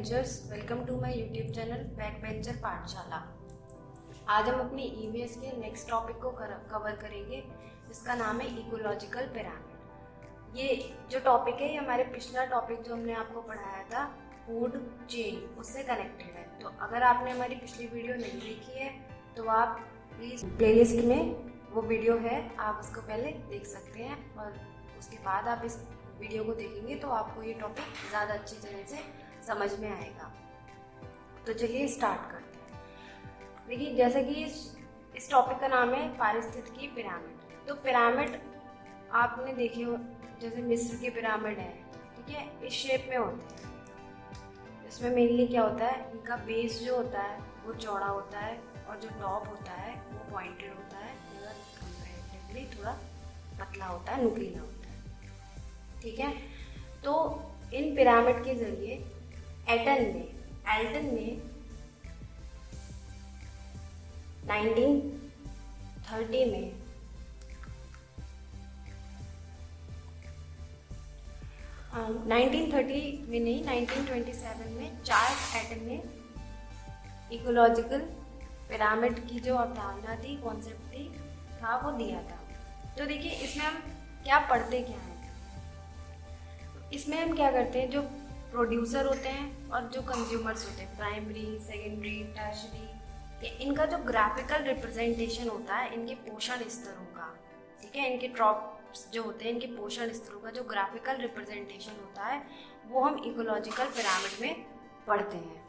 Benchers, welcome to my YouTube channel back bencher पाठशाला। आज हम अपनी ईवीएस के नेक्स्ट टॉपिक को कवर करेंगे, जिसका नाम है इकोलॉजिकल पिरामिड। ये जो टॉपिक है, ये हमारे पिछला टॉपिक जो हमने आपको पढ़ाया था फूड चेन, उससे कनेक्टेड है। तो अगर आपने हमारी पिछली वीडियो नहीं देखी है तो आप प्लीज़ प्लेलिस्ट में वो वीडियो है, आप उसको पहले देख सकते हैं और उसके बाद आप इस वीडियो को देखेंगे तो आपको ये टॉपिक ज़्यादा अच्छी तरह से समझ में आएगा। तो चलिए स्टार्ट करते हैं। देखिए, जैसे कि इस टॉपिक का नाम है पारिस्थितिकी पिरामिड। तो पिरामिड आपने देखे हो, जैसे मिस्र के पिरामिड है, ठीक है, इस शेप में होते हैं। इसमें मेनली क्या होता है, इनका बेस जो होता है वो चौड़ा होता है और जो टॉप होता है वो पॉइंटेड होता है, कंपैरेटिवली थोड़ा पतला होता है, नुकीला होता है, ठीक है। तो इन पिरामिड के जरिए एल्टन ने 1930 में नहीं 1927 में चार्ल्स एटन ने इकोलॉजिकल पिरामिड की जो अवधारणा थी, कॉन्सेप्ट थी, था, वो दिया था। तो देखिए, इसमें हम क्या पढ़ते क्या हैं। इसमें हम क्या करते हैं, जो प्रोड्यूसर होते हैं और जो कंज्यूमर्स होते हैं, प्राइमरी, सेकेंडरी, टर्शरी, इनका जो ग्राफिकल रिप्रेजेंटेशन होता है, इनके पोषण स्तरों का, ठीक है, इनके ट्रॉप्स जो होते हैं, इनके पोषण स्तरों का जो ग्राफिकल रिप्रेजेंटेशन होता है, वो हम इकोलॉजिकल पिरामिड में पढ़ते हैं।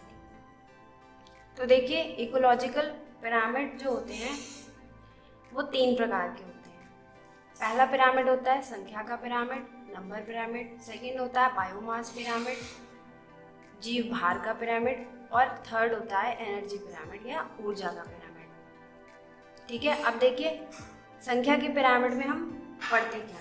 तो देखिए, इकोलॉजिकल पिरामिड जो होते हैं वो 3 प्रकार के होते हैं। पहला पिरामिड होता है संख्या का पिरामिड, नंबर पिरामिड। सेकंड होता है बायोमास पिरामिड, जीव भार का पिरामिड। और थर्ड होता है एनर्जी पिरामिड या ऊर्जा का पिरामिड, ठीक है। अब देखिए, संख्या के पिरामिड में हम पढ़ते क्या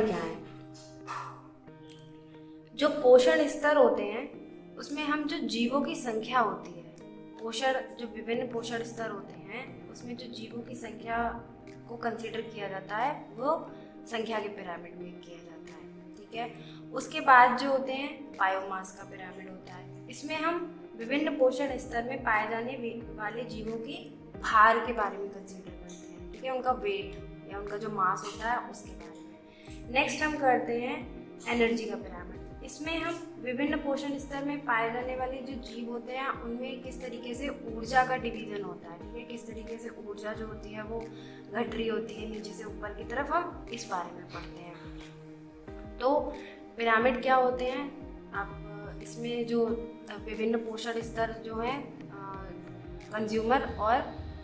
है। जो पोषण स्तर होते हैं उसमें हम जो जीवों की संख्या होती है, जो विभिन्न पोषण स्तर होते हैं, उसमें जो जीवों की संख्या को कंसीडर किया जाता है, वो संख्या के पिरामिड में किया जाता है, ठीक है। उसके बाद जो होते हैं बायोमास का पिरामिड होता है। इसमें हम विभिन्न पोषण स्तर में पाए जाने वाले जीवों की भार के बारे में कंसीडर करते हैं, ठीक है, उनका वेट या उनका जो मास होता है उसके बारे में। नेक्स्ट हम करते हैं एनर्जी का पिरामिड। इसमें हम विभिन्न पोषण स्तर में पाए जाने वाले जो जीव होते हैं, उनमें किस तरीके से ऊर्जा का डिवीजन होता है, ठीक है, किस तरीके से ऊर्जा जो होती है वो घट रही होती है नीचे से ऊपर की तरफ, हम इस बारे में पढ़ते हैं। तो पिरामिड क्या होते हैं, आप इसमें जो विभिन्न पोषण स्तर जो हैं कंज्यूमर और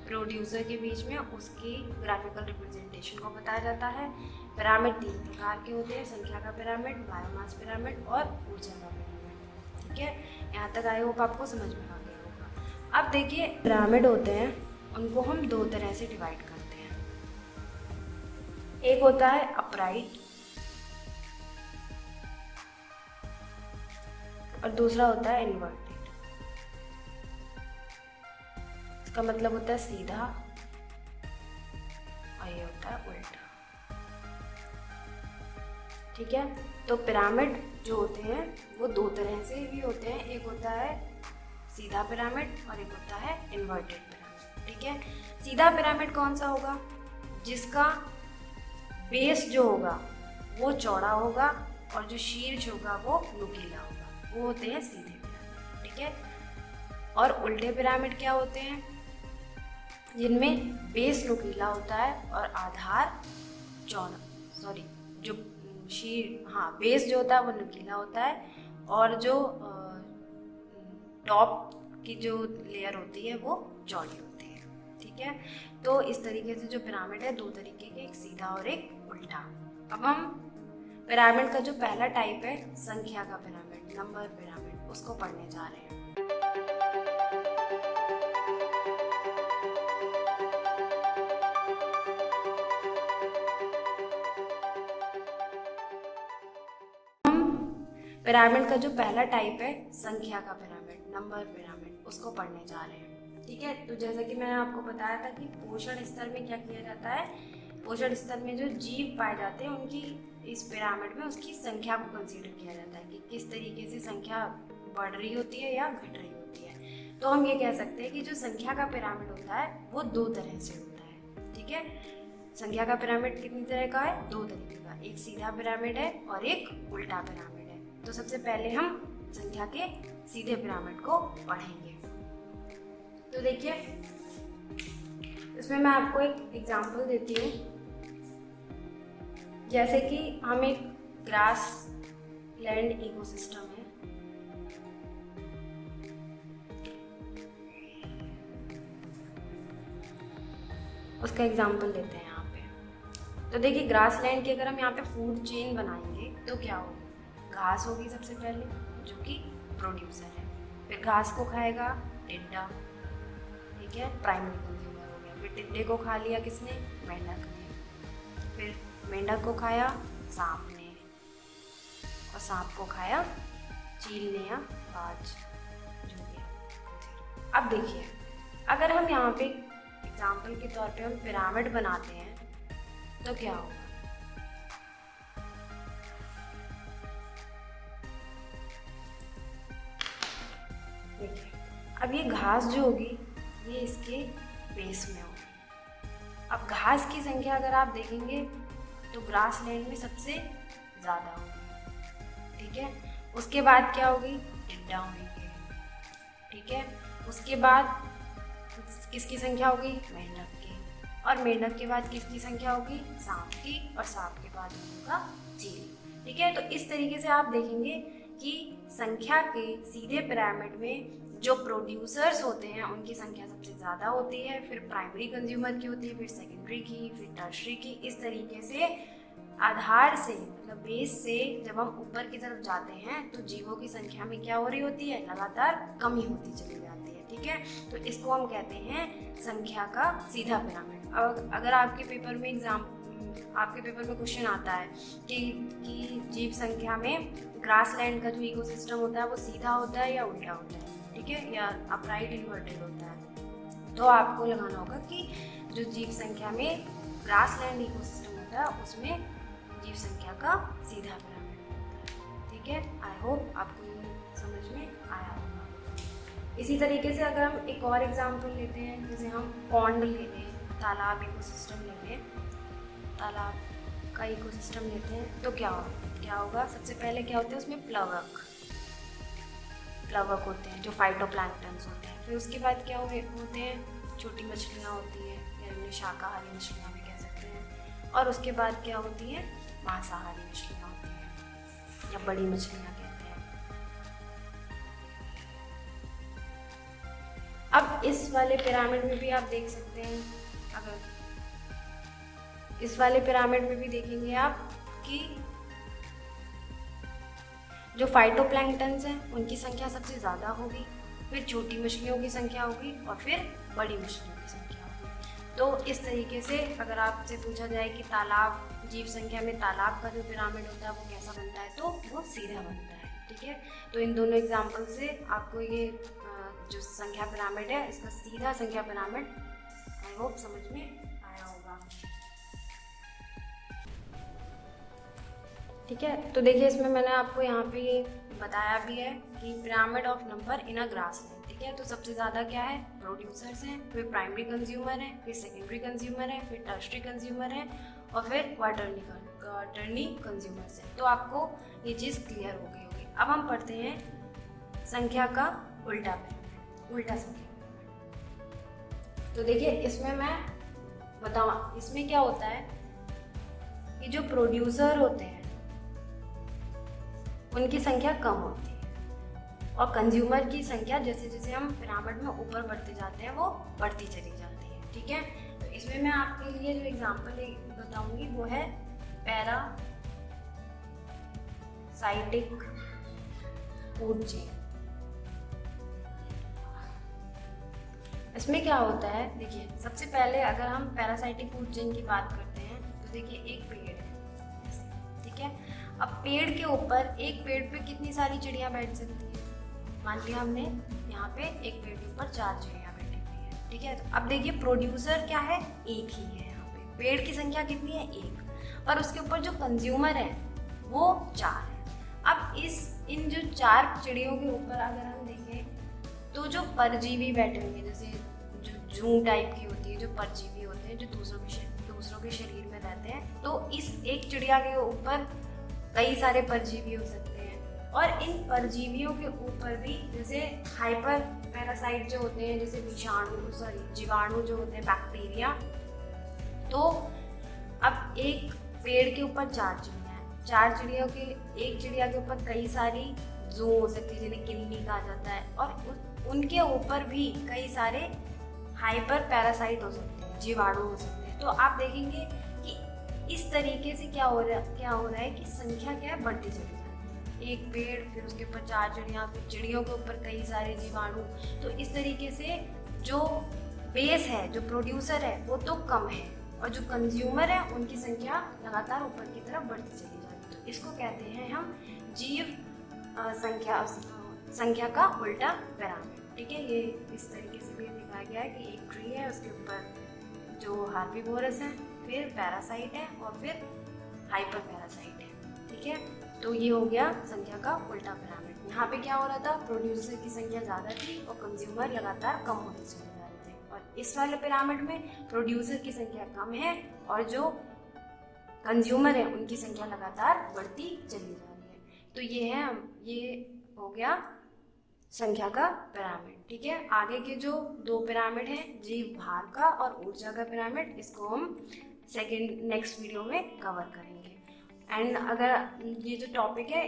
प्रोड्यूसर के बीच में, उसकी ग्राफिकल रिप्रेजेंटेशन को बताया जाता है। पिरामिड 3 प्रकार के होते हैं, संख्या का पिरामिड, बायोमास पिरामिड और ऊर्जा का पिरामिड, ठीक है। यहाँ तक आई होप आपको समझ में आ गया होगा। अब देखिए, पिरामिड होते हैं उनको हम 2 तरह से डिवाइड करते हैं। एक होता है अपराइट और दूसरा होता है इन्वर्टेड। इसका मतलब होता है सीधा और ये होता है उल्टा, ठीक है। तो पिरामिड जो होते हैं वो 2 तरह से भी होते हैं। एक होता है सीधा पिरामिड और एक होता है इन्वर्टेड पिरामिड, ठीक है। सीधा पिरामिड कौन सा होगा, जिसका बेस जो होगा वो चौड़ा होगा और जो शीर्ष होगा वो नुकीला होगा, वो होते हैं सीधे पिरामिड, ठीक है। और उल्टे पिरामिड क्या होते हैं, जिनमें बेस नुकीला होता है और आधार चौड़ा, बेस जो होता है वो नुकीला होता है और जो टॉप की जो लेयर होती है वो चौड़ी होती है, ठीक है। तो इस तरीके से जो पिरामिड है 2 तरीके के, एक सीधा और एक उल्टा। अब हम पिरामिड का जो पहला टाइप है संख्या का पिरामिड, नंबर पिरामिड, उसको पढ़ने जा रहे हैं। पिरामिड का जो पहला टाइप है संख्या का पिरामिड, नंबर पिरामिड, उसको पढ़ने जा रहे हैं। ठीक है। तो जैसा कि मैंने आपको बताया था कि पोषण स्तर में क्या किया जाता है, पोषण स्तर में जो जीव पाए जाते हैं उनकी इस पिरामिड में उसकी संख्या को कंसीडर किया जाता है कि किस तरीके से संख्या बढ़ रही होती है या घट रही होती है। तो हम ये कह सकते हैं कि जो संख्या का पिरामिड होता है वो दो तरह से होता है। ठीक है, संख्या का पिरामिड कितनी तरह का है, दो तरीके का, एक सीधा पिरामिड है और एक उल्टा पिरामिड है। तो सबसे पहले हम संख्या के सीधे पिरामिड को पढ़ेंगे। तो देखिए इसमें मैं आपको एक एग्जांपल देती हूँ। जैसे कि हम एक ग्रास लैंड इकोसिस्टम है, उसका एग्जांपल लेते हैं यहाँ पे। तो देखिए ग्रास लैंड की अगर हम यहाँ पे फूड चेन बनाएंगे तो क्या होगी, घास होगी सबसे पहले जो कि प्रोड्यूसर है, फिर घास को खाएगा टिड्डा, ठीक है, प्राइमरी कंज्यूमर हो गया। फिर टिड्डे को खा लिया किसने, मेंढक ने, फिर मेंढक को खाया सांप ने, और सांप को खाया चील ने या बाज जो भी। अब देखिए अगर हम यहाँ पे एग्जाम्पल के तौर पे हम पिरामिड बनाते हैं तो क्या होगा, देखिए अब ये घास जो होगी ये इसके बेस में होगी। अब घास की संख्या अगर आप देखेंगे तो ग्रास लैंड में सबसे ज़्यादा होगी, ठीक है। उसके बाद क्या होगी, टिड्डा होंगे, ठीक है। उसके बाद किसकी संख्या होगी, मेंढक की, और मेंढक के बाद किसकी संख्या होगी, सांप की, और सांप के बाद होगा चील, ठीक है। तो इस तरीके से आप देखेंगे कि संख्या के सीधे पिरामिड में जो प्रोड्यूसर्स होते हैं उनकी संख्या सबसे ज़्यादा होती है, फिर प्राइमरी कंज्यूमर की होती है, फिर सेकेंडरी की, फिर टर्शरी की। इस तरीके से आधार से मतलब बेस से जब हम ऊपर की तरफ जाते हैं तो जीवों की संख्या में क्या हो रही होती है, लगातार कमी होती चली जाती है, ठीक है। तो इसको हम कहते हैं संख्या का सीधा पिरामिड। अब अगर आपके पेपर में क्वेश्चन आता है कि जीव संख्या में ग्रास लैंड का जो इकोसिस्टम होता है वो सीधा होता है या उल्टा होता है, ठीक है, या अपराइट इन्वर्टेड होता है, तो आपको लगाना होगा कि जो जीव संख्या में ग्रास लैंड इकोसिस्टम होता है उसमें जीव संख्या का सीधा पिरामिड होता है, ठीक है। आई होप आपको ये समझ में आया होगा। इसी तरीके से अगर हम एक और एग्जांपल लेते हैं, जैसे हम पॉन्ड ले लें, तालाब इकोसिस्टम ले लें, तालाब का इकोसिस्टम लेते हैं तो क्या होगा, सबसे पहले क्या होता है उसमें प्लवक होते हैं जो फाइटोप्लैंक्टन्स होते हैं। फिर उसके बाद क्या होते हैं, छोटी मछलियाँ होती हैं या इन्हें शाकाहारी मछलियाँ भी कह सकते हैं, और उसके बाद क्या होती हैं, मांसाहारी मछलियाँ होती हैं या बड़ी मछलियाँ कहते हैं। अब इस वाले पिरामिड में भी आप देख सकते हैं, अगर इस वाले पिरामिड में भी देखेंगे आप कि जो फाइटोप्लैंक्टन्स हैं उनकी संख्या सबसे ज़्यादा होगी, फिर छोटी मछलियों की संख्या होगी और फिर बड़ी मछलियों की संख्या होगी। तो इस तरीके से अगर आपसे पूछा जाए कि तालाब जीव संख्या में तालाब का जो पिरामिड होता है वो कैसा बनता है, तो वो सीधा बनता है, ठीक है। तो इन दोनों एग्जाम्पल से आपको ये जो संख्या पिरामिड है इसका सीधा संख्या पिरामिड आई होप समझ में आया होगा, ठीक है। तो देखिए इसमें मैंने आपको यहाँ पे ये बताया भी है कि pyramid of number in a grass land, ठीक है। तो सबसे ज़्यादा क्या है, प्रोड्यूसर्स हैं, फिर प्राइमरी कंज्यूमर हैं, फिर सेकेंडरी कंज्यूमर हैं, फिर टर्शरी कंज्यूमर हैं, और फिर क्वार्टरली कंज्यूमर्स हैं। तो आपको ये चीज़ क्लियर हो गई होगी। अब हम पढ़ते हैं संख्या का उल्टा पिरामिड, उल्टा संख्या पिरामिड। तो देखिए इसमें मैं बताऊँ, इसमें क्या होता है कि जो प्रोड्यूसर होते हैं उनकी संख्या कम होती है और कंज्यूमर की संख्या जैसे जैसे हम पिरामिड में ऊपर बढ़ते जाते हैं वो बढ़ती चली जाती है, ठीक है। तो इसमें मैं आपके लिए जो एग्जांपल बताऊंगी वो है पैरासाइटिक फूड चेन। इसमें क्या होता है, देखिए सबसे पहले अगर हम पैरासाइटिक फूड चेन की बात करते हैं तो देखिए एक पेड़ है, ठीक है। अब पेड़ के ऊपर एक पेड़ पे कितनी सारी चिड़िया बैठ सकती हैं, मान लिया हमने यहाँ पे एक पेड़ के ऊपर 4 चिड़िया बैठी हुई ठीक है। तो अब देखिए प्रोड्यूसर क्या है, एक ही है यहाँ पे, पेड़ की संख्या कितनी है, एक, और उसके ऊपर जो कंज्यूमर है वो 4 है। अब इन जो 4 चिड़ियों के ऊपर अगर हम देखें तो जो परजीवी बैठे होंगे, जैसे जो जू टाइप की होती है, जो परजीवी होते हैं जो दूसरों के शरीर में रहते हैं, तो इस एक चिड़िया के ऊपर कई सारे परजीवी हो सकते हैं। और इन परजीवियों के ऊपर भी जैसे हाइपर पैरासाइट जो होते हैं, जैसे जीवाणु जो होते हैं, बैक्टीरिया। तो अब एक पेड़ के ऊपर 4 चिड़िया हैं, 4 चिड़ियों के, एक चिड़िया के ऊपर कई सारी जू हो सकती है जिन्हें किलनी कहा जाता है, और उनके ऊपर भी कई सारे हाइपर पैरासाइट हो सकते हैं, जीवाणु हो सकते हैं। तो आप देखेंगे कि इस तरीके से क्या हो रहा है कि संख्या क्या है, बढ़ती चली जाती है। एक पेड़, फिर उसके ऊपर 4 चिड़िया, फिर चिड़ियों के ऊपर कई सारे जीवाणु। तो इस तरीके से जो बेस है, जो प्रोड्यूसर है वो तो कम है, और जो कंज्यूमर है उनकी संख्या लगातार ऊपर की तरफ बढ़ती चली जाती है। तो इसको कहते हैं हम जीव संख्या का उल्टा पिरामिड। ठीक है, ये इस तरीके से भी दिखाया गया है कि एक ट्री है, उसके ऊपर जो हार्बीवोरस है, फिर पैरासाइट है, और फिर हाइपर पैरासाइट है। ठीक है, तो ये हो गया संख्या का उल्टा पिरामिड। यहाँ पे क्या हो रहा था, प्रोड्यूसर की संख्या ज़्यादा थी और कंज्यूमर लगातार कम होते चले जा रहे थे। और इस वाले पिरामिड में प्रोड्यूसर की संख्या कम है और जो कंज्यूमर है उनकी संख्या लगातार बढ़ती चली जा रही है। तो ये हो गया संख्या का पिरामिड। ठीक है, आगे के जो 2 पिरामिड हैं, जीव भार का और ऊर्जा का पिरामिड, इसको हम नेक्स्ट वीडियो में कवर करेंगे। एंड अगर ये जो टॉपिक है,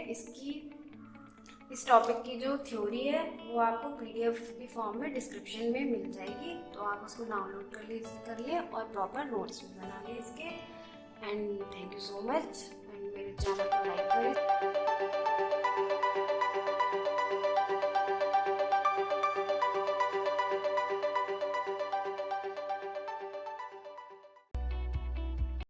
इस टॉपिक की जो थ्योरी है वो आपको PDF की फॉर्म में डिस्क्रिप्शन में मिल जाएगी, तो आप उसको डाउनलोड कर लें और प्रॉपर नोट्स भी बना लें इसके। And thank you so much, and मेरे चैनल को लाइक करें।